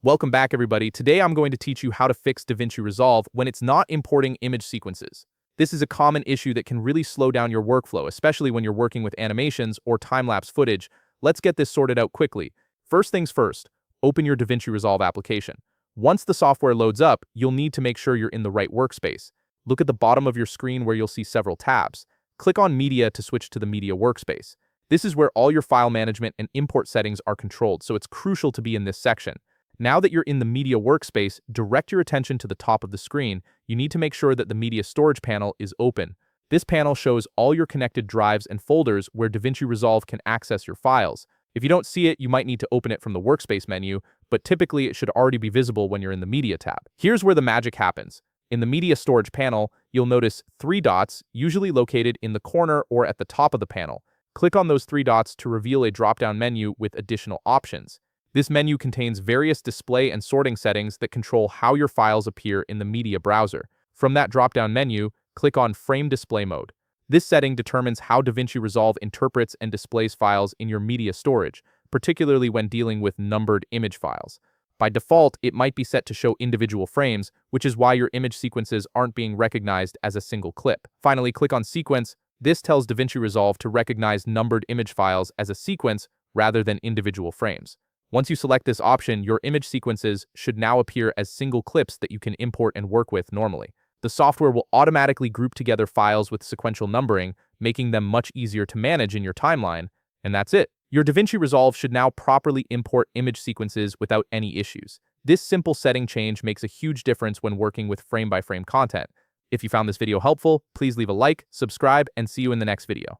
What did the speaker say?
Welcome back, everybody. Today I'm going to teach you how to fix DaVinci Resolve when it's not importing image sequences. This is a common issue that can really slow down your workflow, especially when you're working with animations or time-lapse footage. Let's get this sorted out quickly. First things first, open your DaVinci Resolve application. Once the software loads up, you'll need to make sure you're in the right workspace. Look at the bottom of your screen where you'll see several tabs. Click on Media to switch to the Media workspace. This is where all your file management and import settings are controlled, so it's crucial to be in this section. Now that you're in the Media workspace, direct your attention to the top of the screen. You need to make sure that the Media Storage panel is open. This panel shows all your connected drives and folders where DaVinci Resolve can access your files. If you don't see it, you might need to open it from the Workspace menu, but typically it should already be visible when you're in the Media tab. Here's where the magic happens. In the Media Storage panel, you'll notice 3 dots, usually located in the corner or at the top of the panel. Click on those 3 dots to reveal a drop-down menu with additional options. This menu contains various display and sorting settings that control how your files appear in the Media browser. From that drop-down menu, click on Frame Display Mode. This setting determines how DaVinci Resolve interprets and displays files in your media storage, particularly when dealing with numbered image files. By default, it might be set to show individual frames, which is why your image sequences aren't being recognized as a single clip. Finally, click on Sequence. This tells DaVinci Resolve to recognize numbered image files as a sequence rather than individual frames. Once you select this option, your image sequences should now appear as single clips that you can import and work with normally. The software will automatically group together files with sequential numbering, making them much easier to manage in your timeline, and that's it. Your DaVinci Resolve should now properly import image sequences without any issues. This simple setting change makes a huge difference when working with frame-by-frame content. If you found this video helpful, please leave a like, subscribe, and see you in the next video.